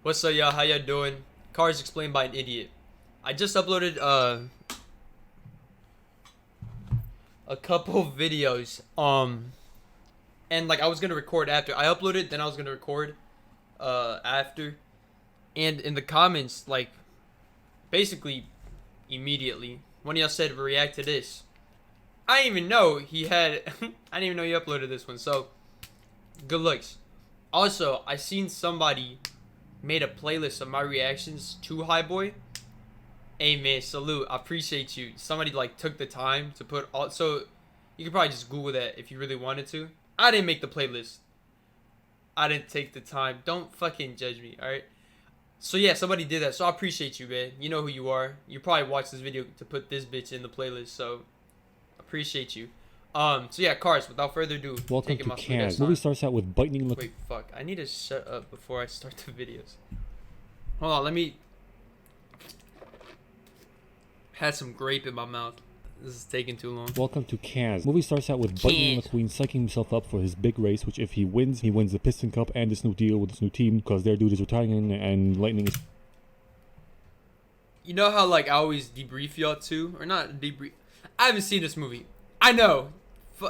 What's up, y'all? How y'all doing? Cars explained by an idiot. I just uploaded a couple videos. And like I was gonna record after I uploaded, then I was gonna record after. And in the comments, like basically immediately, one of y'all said react to this. I didn't even know he had. I didn't even know he uploaded this one. So good looks. Also, I seen somebody made a playlist of my reactions to High Boy. Hey man, salute. I appreciate you. Somebody like took the time to put all. So you could probably just Google that if you really wanted to. I didn't make the playlist. I didn't take the time. Don't fucking judge me, alright? So yeah, somebody did that. So I appreciate you, man. You know who you are. You probably watched this video to put this bitch in the playlist. So appreciate you. So yeah, Cars, without further ado, Welcome to Cannes. Movie starts out with lightning. Wait, fuck. I need to shut up before I start the videos. Hold on, let me. Had some grape in my mouth. This is taking too long. Welcome to Cannes. Movie starts out with Lightning McQueen psyching himself up for his big race, which if he wins the Piston Cup and this new deal with this new team because their dude is retiring and Lightning is. You know how like I always debrief y'all too, or not debrief? I haven't seen this movie. I know.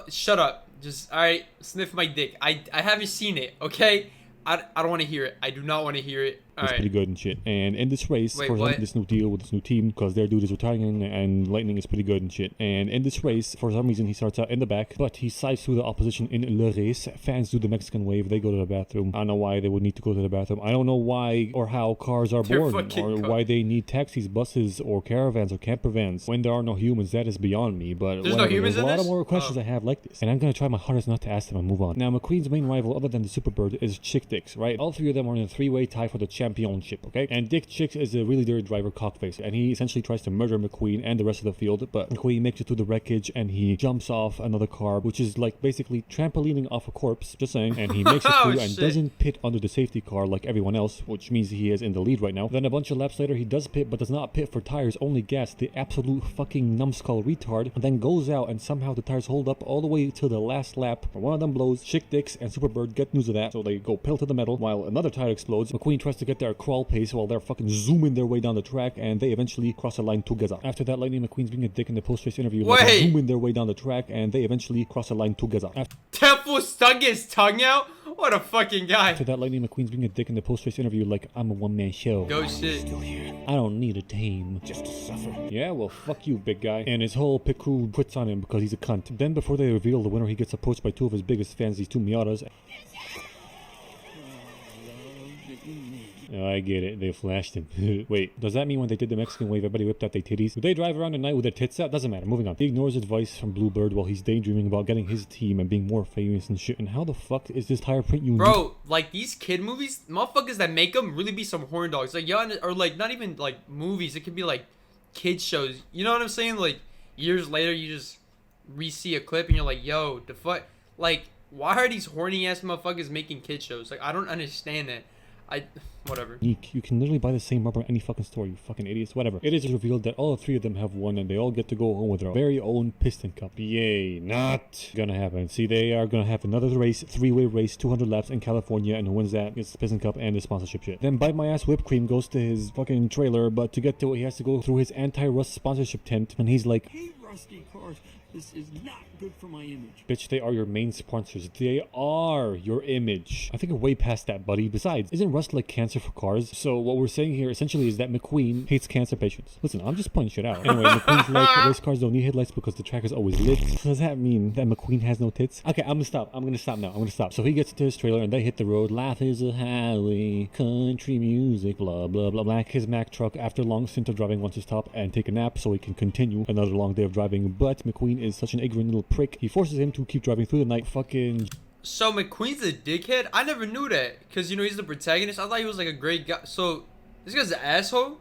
Shut up. Just alright. Sniff my dick. I haven't seen it. Okay. I don't want to hear it. I do not want to hear it. It's pretty good and shit. And in this race, wait, for example, this new deal with this new team, because their dude is retiring and Lightning is pretty good and shit. And in this race, for some reason, he starts out in the back, but he sides through the opposition in Le Race. Fans do the Mexican wave. They go to the bathroom. I don't know why they would need to go to the bathroom. I don't know why or how cars are born, or why they need taxis, buses, or caravans, or camper vans. When there are no humans, that is beyond me. But there's no humans there's in a lot this? of more questions I have like this. And I'm going to try my hardest not to ask them and move on. Now, McQueen's main rival, other than the Superbird, is Chick Dicks, right? All three of them are in a three-way tie for the championship, okay? And Dick Chicks is a really dirty driver, cockface, and he essentially tries to murder McQueen and the rest of the field, but McQueen makes it through the wreckage and he jumps off another car, which is like basically trampolining off a corpse, just saying, and he makes it through and doesn't pit under the safety car like everyone else, which means he is in the lead right now. Then a bunch of laps later, he does pit, but does not pit for tires, only gas, the absolute fucking numbskull retard, and then goes out and somehow the tires hold up all the way to the last lap. One of them blows, Chick Dicks and Superbird get news of that, so they go pill to the metal, while another tire explodes. McQueen tries to get their crawl pace while they're fucking zooming their way down the track, and they eventually cross the line together. After that, Lightning McQueen's being a dick in the post-race interview, like zooming their way down the track, and they eventually cross the line together. Temple stuck his tongue out? What a fucking guy. After that, Lightning McQueen's being a dick in the post-race interview, like, I'm a one-man show. Go shit. Still here, I don't need a team. just to suffer. Yeah, well, fuck you, big guy. And his whole pit crew quits on him because he's a cunt. Then, before they reveal the winner, he gets approached by two of his biggest fans, these two Miatas. Oh, I get it. They flashed him. Wait, does that mean when they did the Mexican wave, everybody whipped out their titties? Do they drive around at night with their tits out? Doesn't matter. Moving on. He ignores advice from Bluebird while he's daydreaming about getting his team and being more famous and shit. And how the fuck is this tire print unique? Bro, like these kid movies, motherfuckers that make them really be some horn dogs. Like, yeah, or like not even like movies. It could be like kid shows. You know what I'm saying? Like years later, you just re-see a clip and you're like, yo, the fuck? Like, why are these horny ass motherfuckers making kid shows? Like, I don't understand that. Whatever. You can literally buy the same rubber in any fucking store, you fucking idiots. Whatever. It is revealed that all three of them have won and they all get to go home with their very own Piston Cup. Yay. Not gonna happen. See, they are gonna have another race, three-way race, 200 laps in California, and who wins that gets the Piston Cup and the sponsorship shit. Then Bite My Ass Whipped Cream goes to his fucking trailer, but to get to it, he has to go through his anti-Rust sponsorship tent, and he's like, Hey, Rusty Cars, this is not good for my image. bitch, they are your main sponsors. They are your image. I think we're way past that, buddy. Besides, isn't rust like cancer for cars? So what we're saying here essentially is that McQueen hates cancer patients. Listen, I'm just pointing shit out. Anyway, McQueen's like, race cars don't need headlights because the track is always lit. Does that mean that McQueen has no tits? Okay, I'm gonna stop. I'm gonna stop now. I'm gonna stop. So he gets into his trailer and they hit the road. Life is a highway, country music, blah, blah, blah, blah. His Mack truck, after a long stint of driving, wants to stop and take a nap so he can continue another long day of driving. But McQueen is such an ignorant little prick. He forces him to keep driving through the night. Fucking. So McQueen's a dickhead? I never knew that. Because, you know, he's the protagonist. I thought he was like a great guy. So, this guy's an asshole?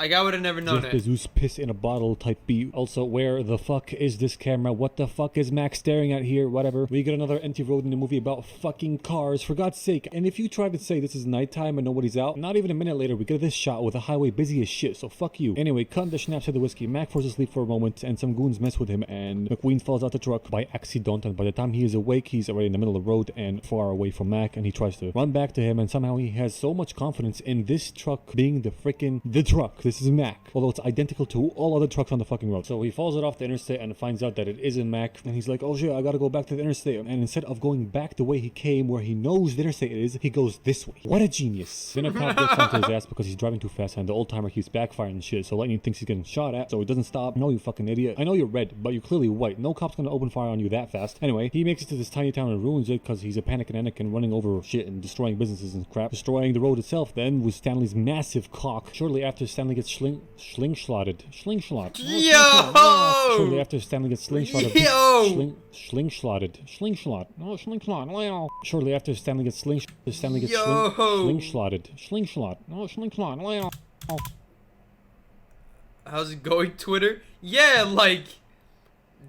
Like, I would have never known Jeff it. Bezos piss in a bottle type beat. Also, where the fuck is this camera? What the fuck is Max staring at here? Whatever. We get another empty road in the movie about fucking cars, for God's sake. And if you try to say this is nighttime and nobody's out, not even a minute later we get this shot with a highway busy as shit, so fuck you. Anyway, cut the snaps of the whiskey. Mac falls asleep for a moment and some goons mess with him and McQueen falls out the truck by accident, and by the time he is awake he's already in the middle of the road and far away from Mac, and he tries to run back to him, and somehow he has so much confidence in this truck being the truck. This is Mac, although it's identical to all other trucks on the fucking road. So he falls it off the interstate and finds out that it isn't Mac, and he's like, oh shit, I gotta go back to the interstate. And instead of going back the way he came, where he knows the interstate is, he goes this way. What a genius. Then a cop gets onto his ass because he's driving too fast, and the old timer keeps backfiring and shit, so Lightning thinks he's getting shot at, so he doesn't stop. No, you fucking idiot. I know you're red, but you're clearly white. No cop's gonna open fire on you that fast. Anyway, he makes it to this tiny town and ruins it because he's a panic and Anakin running over shit and destroying businesses and crap. Destroying the road itself then with Stanley's massive cock. Shortly after Stanley gets slingshotted. Yo! Shortly after Stanley gets slingshotted. Yo! Slingshotted. Slingshot. No, slingshot. Shortly after Stanley gets slingshotted. Slingshot. No, slingshot. How's it going, Twitter? Yeah, like,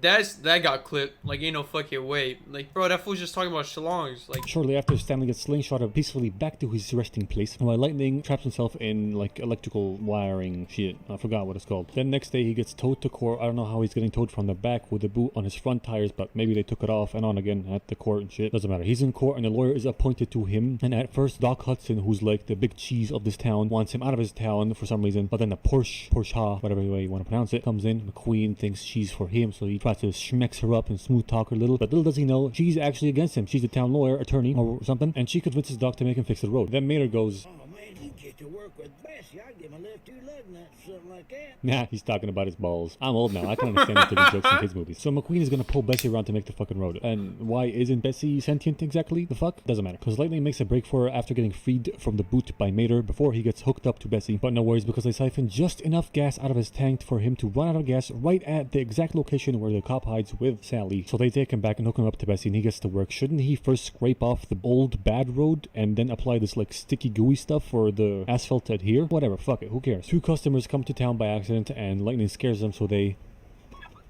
that got clipped. Like, ain't no fucking way. Like, bro, that fool's just talking about shalongs. Like, shortly after, Stanley gets slingshotted peacefully back to his resting place, while Lightning traps himself in, like, electrical wiring shit. I forgot what it's called. Then next day, he gets towed to court. I don't know how he's getting towed from the back with a boot on his front tires, but maybe they took it off and on again at the court and shit. Doesn't matter. He's in court and a lawyer is appointed to him. And at first, Doc Hudson, who's like the big cheese of this town, wants him out of his town for some reason. But then the Porsche, whatever way you want to pronounce it, comes in. McQueen thinks she's for him, so he tries to schmecks her up and smooth talk her a little, but little does he know she's actually against him. She's the town lawyer, attorney, or something, and she convinces Doc to make him fix the road. Then Mater goes, Oh man, you get to work with Bessie. I give my left two lug nuts, something like that. nah, he's talking about his balls. I'm old now. I can understand him taking jokes in kids' movies. So McQueen is gonna pull Bessie around to make the fucking road. And why isn't Bessie sentient exactly? The fuck? Doesn't matter. Because Lightning makes a break for her after getting freed from the boot by Mater before he gets hooked up to Bessie. But no worries, because they siphon just enough gas out of his tank for him to run out of gas right at the exact location where the cop hides with Sally. So they take him back and hook him up to Bessie, and he gets to work. Shouldn't he first scrape off the old bad road and then apply this like sticky gooey stuff for the asphalt to adhere? Whatever, fuck it, who cares? Two customers come to town by accident and Lightning scares them, so they...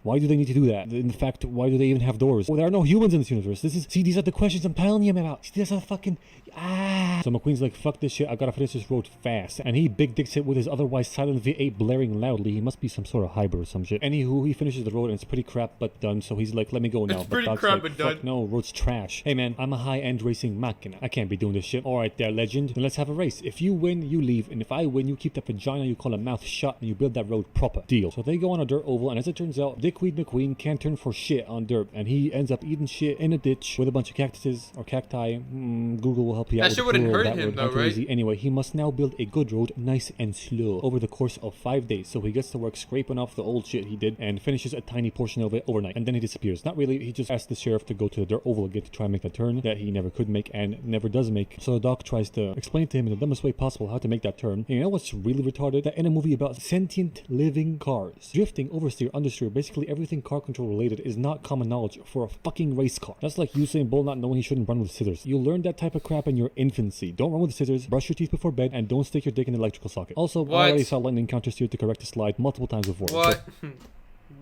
Why do they need to do that? In fact, why do they even have doors? Oh, there are no humans in this universe. See, these are the questions I'm telling you about. See, these are fucking... So McQueen's like, fuck this shit, I gotta finish this road fast. And he big dicks it with his otherwise silent V8 blaring loudly. He must be some sort of hybrid or some shit. Anywho, he finishes the road and it's pretty crap but done, so he's like, let me go now. It's pretty Doc's crap like, but done. fuck no, road's trash. Hey man, I'm a high-end racing machina. I can't be doing this shit. Alright there, legend. Then let's have a race. If you win, you leave. And if I win, you keep that vagina you call a mouth shut and you build that road proper. Deal. So they go on a dirt oval, and as it turns out, Dickweed McQueen can't turn for shit on dirt, and he ends up eating shit in a ditch with a bunch of cactuses or cacti. Google will help you out. That shit wouldn't hurt him though, right? Anyway, he must now build a good road, nice and slow, over the course of 5 days. So he gets to work scraping off the old shit he did and finishes a tiny portion of it overnight. And then he disappears. Not really, he just asks the sheriff to go to the dirt oval again to try and make the turn that he never could make and never does make. So the doc tries to explain to him in the dumbest way possible how to make that turn. And you know what's really retarded? That in a movie about sentient living cars, drifting, oversteer, understeer, basically everything car control related is not common knowledge for a fucking race car. That's like Usain Bolt not knowing he shouldn't run with scissors. You learned that type of crap in your infancy. Don't run with scissors, brush your teeth before bed, and don't stick your dick in the electrical socket. Also, I already saw Lightning countersteer to correct the slide multiple times before. What? So.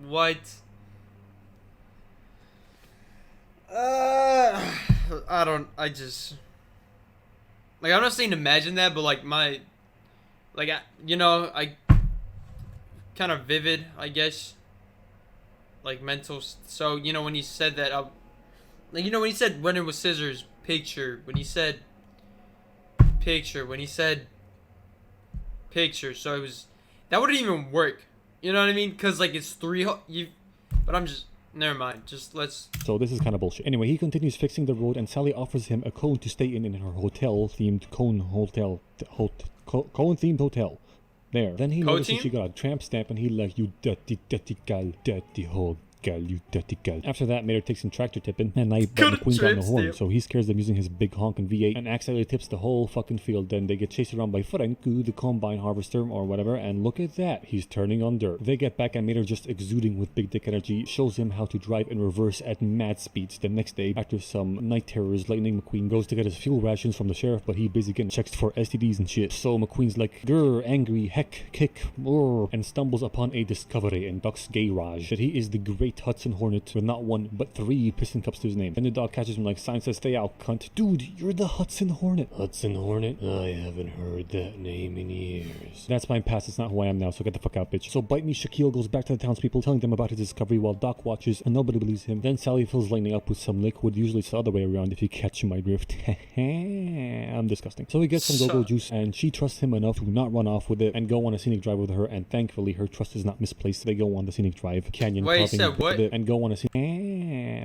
What? I just... Like, I'm not saying imagine that, but like I kind of vivid, I guess. Like mental, so when he said that, like when he said running with scissors, picture, when he said picture, so it was, that wouldn't even work, you know what I mean? Because like it's but I'm just, never mind, just let's. So this is kind of bullshit. Anyway, he continues fixing the road and Sally offers him a cone to stay in her hotel-themed cone-themed hotel. There. Then he notices she got a tramp stamp and he like, you dirty gal, dirty hog. gal, you dirty gal. After that, Mater takes him tractor tipping, and I bet Good McQueen's on the trip horn, stamp. so he scares them using his big honking V8 and accidentally tips the whole fucking field. Then they get chased around by Franku, the combine harvester or whatever, and look at that, he's turning on dirt. They get back and Mater, just exuding with big dick energy, shows him how to drive in reverse at mad speeds. The next day, after some night terrors, Lightning McQueen goes to get his fuel rations from the sheriff, but he busy getting checks for STDs and shit. So McQueen's like, grr, angry, heck, kick, and stumbles upon a discovery in Doc's garage that he is the great Hudson Hornet with not one but 3 piston cups to his name. Then the dog catches him like, sign says, stay out, cunt. Dude, you're the Hudson Hornet. Hudson Hornet? I haven't heard that name in years. That's my past, it's not who I am now, so get the fuck out, bitch. So Bite Me Shaquille goes back to the townspeople, telling them about his discovery while Doc watches and nobody believes him. Then Sally fills Lightning up with some liquid, usually it's the other way around if you catch my drift. I'm disgusting. So he gets some go-go juice and she trusts him enough to not run off with it and go on a scenic drive with her, and thankfully her trust is not misplaced. They go on the scenic drive, canyon Wait, carving said what? with it, and go on a scenic...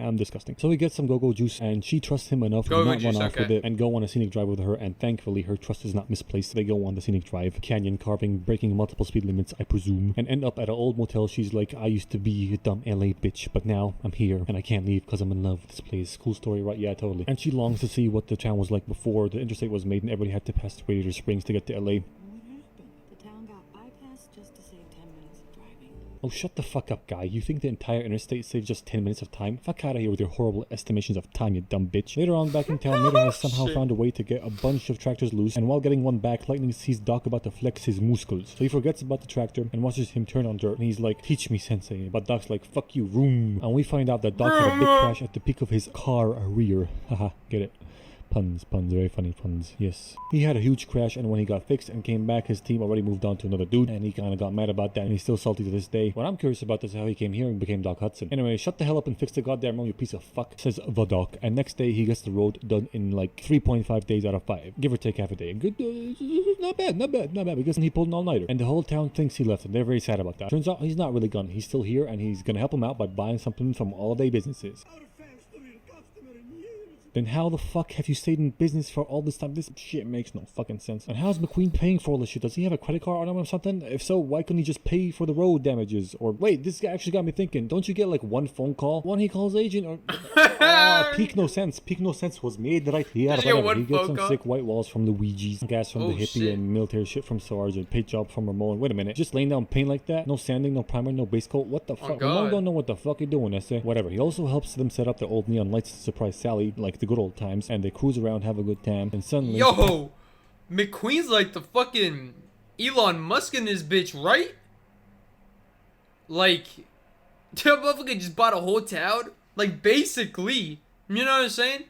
I'm disgusting. So he gets some go-go juice and she trusts him enough to Go-go not run juice, off okay. with it and go on a scenic drive with her, and thankfully her trust is not misplaced. They go on the scenic drive, canyon carving, breaking multiple speed limits, I presume, and end up at an old motel. She's like, I used to be a dumb LA bitch, but now I'm here and I can't leave because I'm in love with this place. Cool story, right? Yeah, totally. And she longs to see what the town was like before the interstate was made and everybody had to pass through Radiator Springs to get to LA. What happened? The town got bypassed just to save 10 minutes of driving. Oh, shut the fuck up, guy. You think the entire interstate saved just 10 minutes of time? Fuck out of here with your horrible estimations of time, you dumb bitch. Later on, back in town, Mater has somehow found a way to get a bunch of tractors loose, and while getting one back, Lightning sees Doc about to flex his muscles. So he forgets about the tractor and watches him turn on dirt, and he's like, teach me, sensei. But Doc's like, fuck you, room. And we find out that Doc had a big crash at the peak of his car rear. Haha, get it? Puns, very funny puns, yes. He had a huge crash, and when he got fixed and came back, his team already moved on to another dude, and he kinda got mad about that, and he's still salty to this day. What I'm curious about is how he came here and became Doc Hudson. Anyway, shut the hell up and fix the goddamn road, you piece of fuck, says the Doc, and next day he gets the road done in like 3.5 days out of 5, give or take half a day. Good, not bad, because he pulled an all-nighter, and the whole town thinks he left, and they're very sad about that. Turns out he's not really gone, he's still here, and he's gonna help him out by buying something from all day businesses. Then how the fuck have you stayed in business for all this time? This shit makes no fucking sense. And how's McQueen paying for all this shit? Does he have a credit card on him or something? If so, why couldn't he just pay for the road damages? Or wait, this guy actually got me thinking. Don't you get like one phone call? One he calls agent or... Peak No Sense. Peak No Sense was made right here. Did you get Whatever. one He gets phone some call? sick white walls from Luigi's, gas from Oh, the hippie, shit. and military shit from Sarge, and paint job from Ramon. Wait a minute. Just laying down paint like that? No sanding, no primer, no base coat? What the fuck? God. Ramon don't know what the fuck you're doing, Esther. Whatever. He also helps them set up their old neon lights to surprise Sally, like the good old times, and they cruise around, have a good time, and suddenly... Yo, McQueen's like the fucking Elon Musk in this bitch, right? Like, that motherfucker just bought a whole town. Like, basically, you know what I'm saying?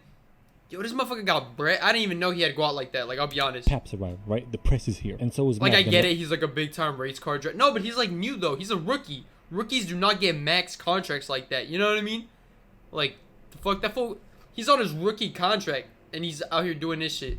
Yo, this motherfucker got bread. I didn't even know he had go out like that. Like, I'll be honest. Paps arrived, right? The press is here, and so is Like, Matt. I get it. He's like a big time race car driver. No, but he's like new though. He's a rookie. Rookies do not get max contracts like that. You know what I mean? Like, the fuck that fool. He's on his rookie contract, and he's out here doing this shit.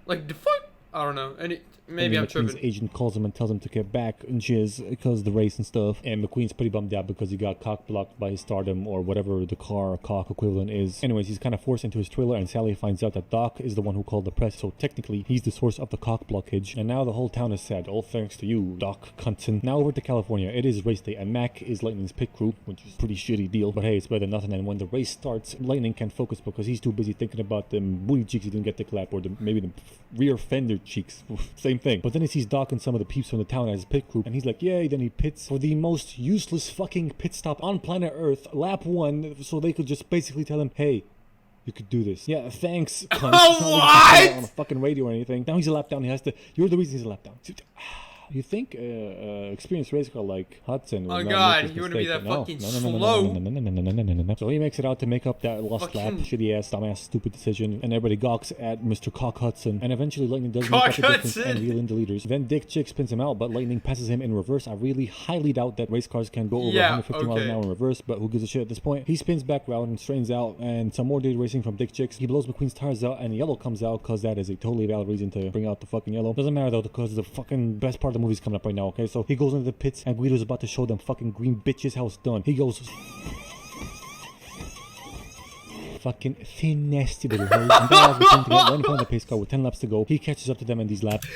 Like, the fuck? I don't know. And maybe I'm McQueen's tripping. agent calls him and tells him to get back and jizz because of the race and stuff. And McQueen's pretty bummed out because he got cock blocked by his stardom or whatever the car cock equivalent is. Anyways, he's kind of forced into his trailer, and Sally finds out that Doc is the one who called the press, so technically he's the source of the cock blockage. And now the whole town is sad, all thanks to you, Doc Cunson. Now over to California. It is race day, and Mac is Lightning's pit crew, which is a pretty shitty deal, but hey, it's better than nothing. And when the race starts, Lightning can't focus because he's too busy thinking about the booty cheeks he didn't get to clap, or maybe the rear fender cheeks. Same thing. But then he sees Doc and some of the peeps from the town as his pit crew, and he's like, yay. Then he pits for the most useless fucking pit stop on planet Earth, lap 1, so they could just basically tell him, hey, you could do this. Yeah, thanks, cunt. It's not like he can say that on a fucking radio or anything. Now he's a lap down. He has to. You're the reason he's a lap down. You think experienced race car like Hudson would Oh not God, make this you wanna be mistake, that but fucking no. slow? So he makes it out to make up that lost lap, Fucking- shitty ass, dumbass, stupid decision, and everybody gawks at Mr. Cock Hudson, and eventually Lightning does make Cock up the difference Hudson! and reel in the leaders. Then Dick Chick spins him out, but Lightning passes him in reverse. I really highly doubt that race cars can go over Yeah, 150 miles an okay. hour in reverse, but who gives a shit at this point? He spins back round and straightens out, and some more day racing from Dick Chicks. He blows McQueen's tires out, and yellow comes out, because that is a totally valid reason to bring out the fucking yellow. Doesn't matter though, because the fucking best part of the movie's coming up right now, okay? So he goes into the pits, and Guido's about to show them fucking green bitches how it's done. He goes... fucking thin, nasty little hoes, and they allows McQueen to get right in front of the pace car with 10 laps to go. He catches up to them in these laps.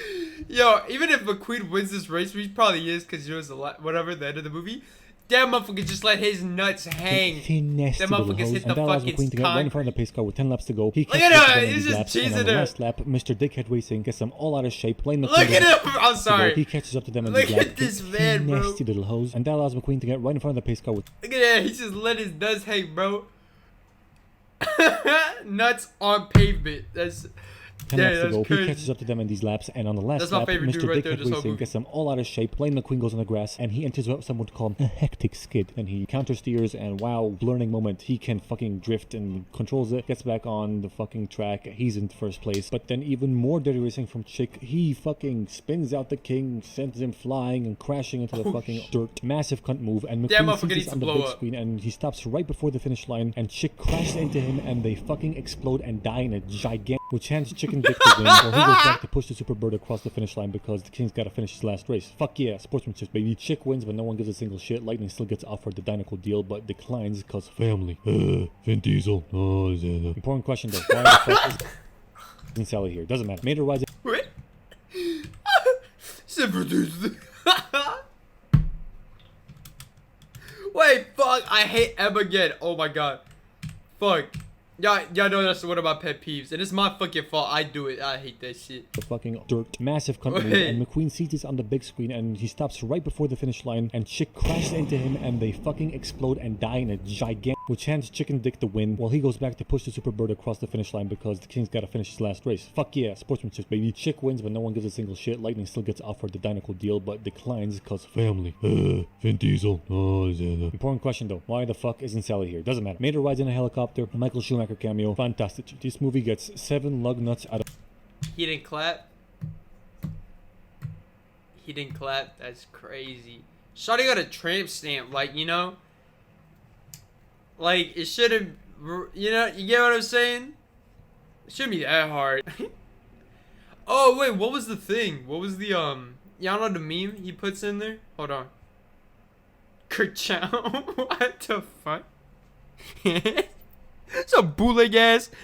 Yo, even if McQueen wins this race, which he probably is, because you know it's whatever, the end of the movie. That motherfucker just let his nuts hang. Finesse That the little motherfucker's hose, hit and the that allows fucking McQueen to get right in front of the concrete. pace car with 10 laps to go. He Look catches at up to him, them in he's these just laps, and on cheesing the him. last lap, Mr. Dickhead Racing gets them all out of shape. Blame McQueen Look at him. I'm He sorry. catches up to them in Look these laps. at this man, bro. Nasty little hose, and that allows McQueen to get right in front of the pace car with Look at that. He just let his nuts hang, bro. Nuts on pavement. That's 10 yeah, laps to that's go. He crazy. catches up to them in these laps, and on the last That's my lap, favorite dude Mr. right there, Dickhead this whole Racing movie. gets them all out of shape. Blame McQueen goes on the grass, and he enters what some would call a hectic skid. And he counter steers, and wow, learning moment, he can fucking drift and controls it. Gets back on the fucking track. He's in first place. But then even more dirty racing from Chick. He fucking spins out the king, sends him flying and crashing into the fucking dirt. Massive cunt move, and That McQueen motherfucker sees needs this to on the blow big up. screen, and he stops right before the finish line, and Chick crashes into him, and they fucking explode and die in a gigantic, which hands Chicken Dick the win, while he goes back to push the Superbird across the finish line because the King's gotta finish his last race. Fuck yeah, sportsmanship, baby. Chick wins, but no one gives a single shit. Lightning still gets offered the Dynaco deal, but declines because family. Vin Diesel. Oh, important question though. Why the fuck isn't Sally here? Doesn't matter. Made her rise. Wait. Super dudes. Wait, fuck. I hate Emma again. Oh my god. Fuck. Y'all know that's one of my pet peeves. And it's my fucking fault. I do it. I hate that shit. The fucking dirt. Massive cunt move, Wait. and McQueen sees this on the big screen, and he stops right before the finish line, and Chick crashes into him, and they fucking explode and die in a gigantic, which hands Chicken Dick the win, while he goes back to push the Superbird across the finish line because the King's gotta finish his last race. Fuck yeah, sportsmanship, baby. Chick wins, but no one gives a single shit. Lightning still gets offered the Dynaco deal, but declines because family. Vin Diesel. Oh, important question though. Why the fuck isn't Sally here? Doesn't matter. Made her rides in a helicopter. A Michael Schumacher cameo. Fantastic. This movie gets 7 lug nuts out of. He didn't clap. He didn't clap. That's crazy. Shawty got a tramp stamp. Like, you know? Like, it shouldn't. You know? You get what I'm saying? It shouldn't be that hard. Oh, wait. What was the thing? What was the, y'all know the meme he puts in there? Hold on. Kerchow. What the fuck? Some bootleg ass